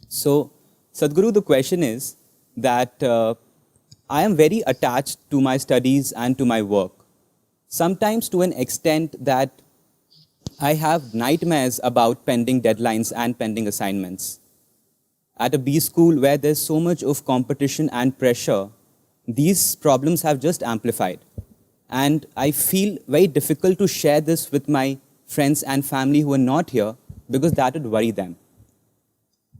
So, Sadhguru, the question is that I am very attached to my studies and to my work, sometimes to an extent that I have nightmares about pending deadlines and pending assignments. At a B school where there's so much of competition and pressure, these problems have just amplified. And I feel very difficult to share this with my friends and family who are not here because that would worry them.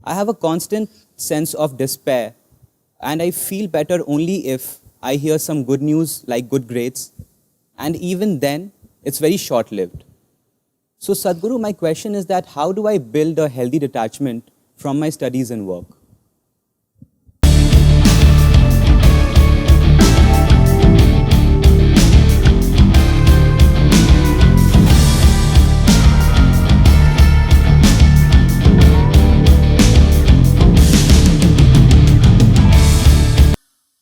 I have a constant sense of despair, and I feel better only if I hear some good news like good grades, and even then, it's very short-lived. So Sadhguru, my question is that how do I build a healthy detachment from my studies and work?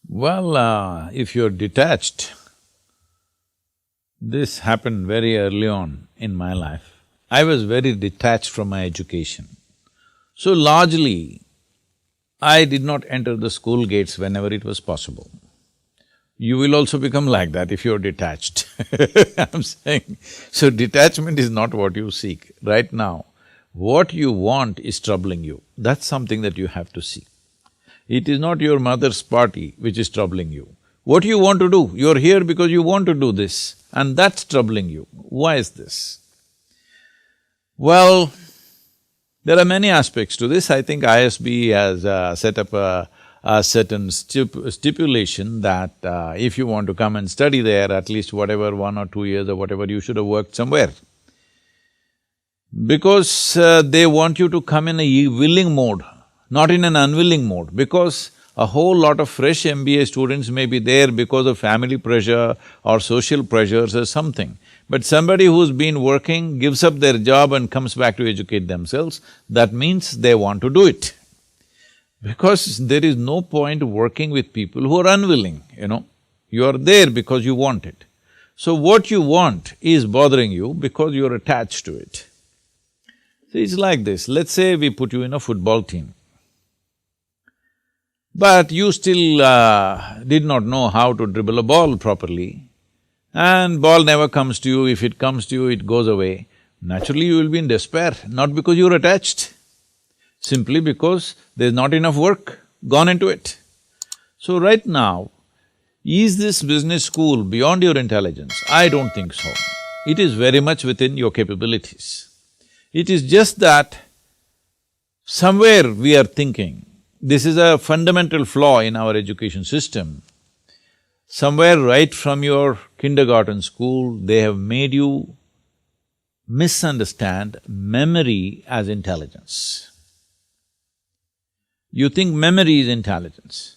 Well, if you're detached, this happened very early on in my life. I was very detached from my education. So largely, I did not enter the school gates whenever it was possible. You will also become like that if you're detached I'm saying. So detachment is not what you seek. Right now, what you want is troubling you. That's something that you have to see. It is not your mother's party which is troubling you. What you want to do, you're here because you want to do this, and that's troubling you. Why is this? Well, there are many aspects to this. I think ISB has set up a certain stipulation that if you want to come and study there, at least whatever 1 or 2 years or whatever, you should have worked somewhere. Because they want you to come in a willing mode, not in an unwilling mode, because a whole lot of fresh MBA students may be there because of family pressure or social pressures or something. But somebody who's been working, gives up their job and comes back to educate themselves, that means they want to do it. Because there is no point working with people who are unwilling, you know. You are there because you want it. So what you want is bothering you because you're attached to it. So it's like this, let's say we put you in a football team. But you still did not know how to dribble a ball properly, and ball never comes to you. If it comes to you, it goes away. Naturally, you will be in despair, not because you're attached, simply because there's not enough work gone into it. So right now, is this business school beyond your intelligence? I don't think so. It is very much within your capabilities. It is just that somewhere we are thinking, this is a fundamental flaw in our education system. Somewhere right from your kindergarten school, they have made you misunderstand memory as intelligence. You think memory is intelligence.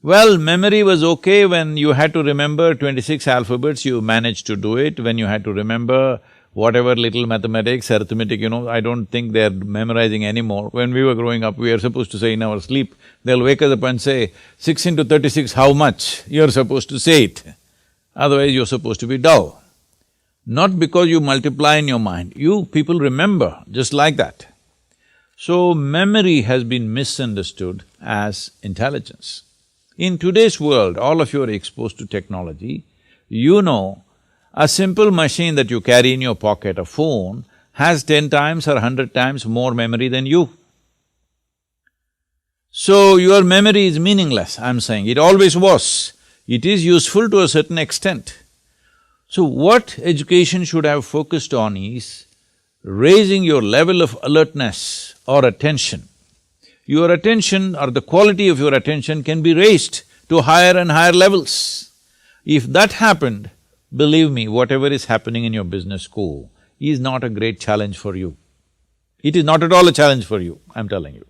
Well, memory was okay when you had to remember 26 alphabets, you managed to do it. When you had to remember whatever little mathematics, arithmetic, I don't think they're memorizing anymore. When we were growing up, we were supposed to say in our sleep, they'll wake us up and say, 6 into 36, how much? You're supposed to say it, otherwise you're supposed to be dull. Not because you multiply in your mind, you people remember just like that. So memory has been misunderstood as intelligence. In today's world, all of you are exposed to technology, you know a simple machine that you carry in your pocket, a phone, has 10 times or 100 times more memory than you. So your memory is meaningless, I'm saying, it always was. It is useful to a certain extent. So what education should have focused on is raising your level of alertness or attention. Your attention or the quality of your attention can be raised to higher and higher levels. If that happened, believe me, whatever is happening in your business school is not a great challenge for you. It is not at all a challenge for you, I'm telling you.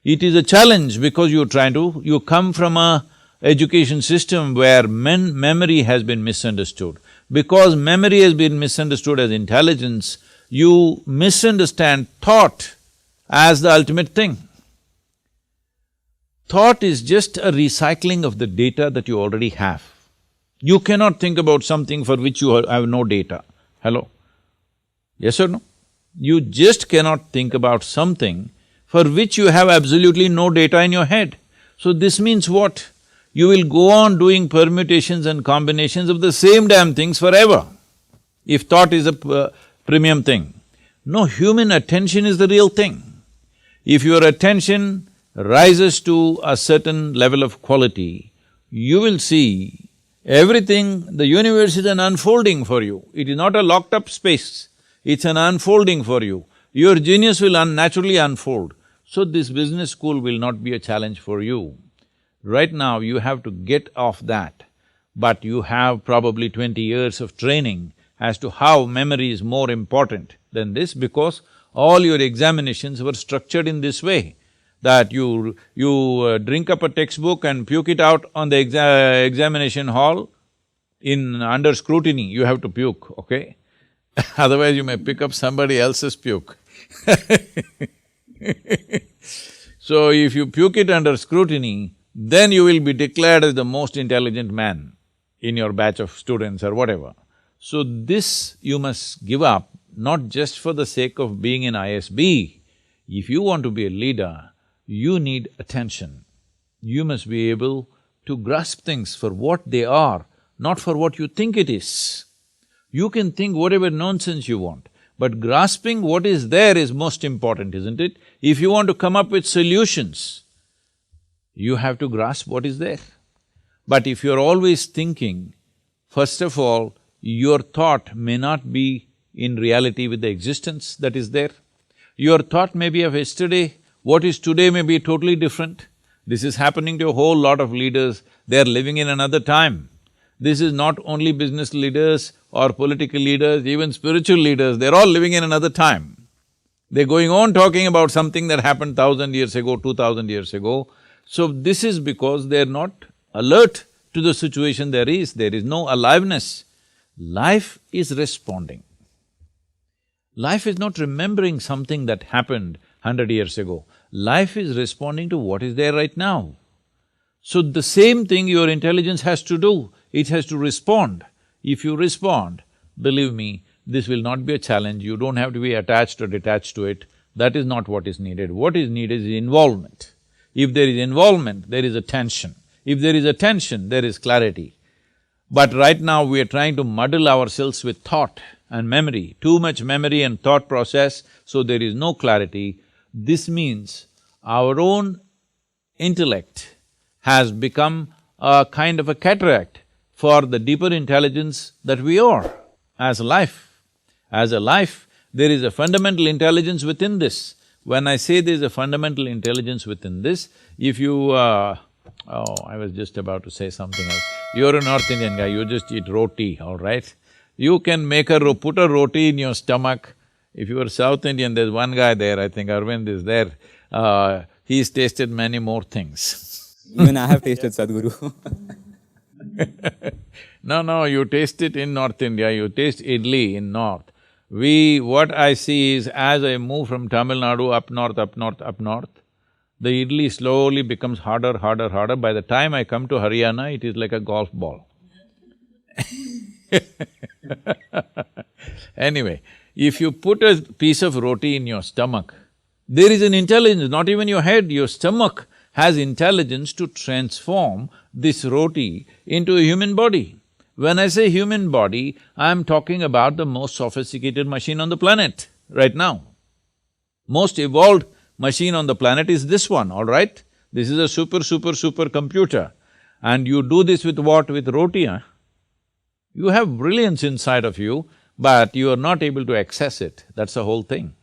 It is a challenge because you come from a education system where memory has been misunderstood. Because memory has been misunderstood as intelligence, you misunderstand thought as the ultimate thing. Thought is just a recycling of the data that you already have. You cannot think about something for which you have no data. Hello? Yes or no? You just cannot think about something for which you have absolutely no data in your head. So this means what? You will go on doing permutations and combinations of the same damn things forever, if thought is a premium thing. No, human attention is the real thing. If your attention rises to a certain level of quality, you will see everything, the universe is an unfolding for you. It is not a locked up space, it's an unfolding for you. Your genius will naturally unfold. So this business school will not be a challenge for you. Right now you have to get off that, but you have probably 20 years of training as to how memory is more important than this, because all your examinations were structured in this way, that you drink up a textbook and puke it out on the examination hall. Under scrutiny, you have to puke, okay? Otherwise you may pick up somebody else's puke. So if you puke it under scrutiny, then you will be declared as the most intelligent man in your batch of students or whatever. So this you must give up, not just for the sake of being in ISB. If you want to be a leader, you need attention. You must be able to grasp things for what they are, not for what you think it is. You can think whatever nonsense you want, but grasping what is there is most important, isn't it? If you want to come up with solutions, you have to grasp what is there. But if you're always thinking, first of all, your thought may not be in reality with the existence that is there. Your thought may be of yesterday, what is today may be totally different. This is happening to a whole lot of leaders, they're living in another time. This is not only business leaders or political leaders, even spiritual leaders, they're all living in another time. They're going on talking about something that happened 1,000 years ago, 2,000 years ago. So this is because they're not alert to the situation there is no aliveness. Life is responding. Life is not remembering something that happened 100 years ago. Life is responding to what is there right now. So the same thing your intelligence has to do, it has to respond. If you respond, believe me, this will not be a challenge, you don't have to be attached or detached to it. That is not what is needed. What is needed is involvement. If there is involvement, there is attention. If there is attention, there is clarity. But right now we are trying to muddle ourselves with thought and memory, too much memory and thought process, so there is no clarity. This means our own intellect has become a kind of a cataract for the deeper intelligence that we are as a life. As a life, there is a fundamental intelligence within this. When I say there is a fundamental intelligence within this, if you… I was just about to say something else. You're a North Indian guy, you just eat roti, all right? You can put a roti in your stomach. If you are South Indian, there's one guy there, I think Arvind is there, he's tasted many more things. Even I have tasted Sadhguru. No, you taste it in North India, you taste idli in North. What I see is, as I move from Tamil Nadu up north, the idli slowly becomes harder. By the time I come to Haryana, it is like a golf ball. Anyway, if you put a piece of roti in your stomach, there is an intelligence, not even your head, your stomach has intelligence to transform this roti into a human body. When I say human body, I'm talking about the most sophisticated machine on the planet right now. Most evolved machine on the planet is this one, all right? This is a super computer. And you do this with what? With roti, huh? You have brilliance inside of you, but you are not able to access it, that's the whole thing.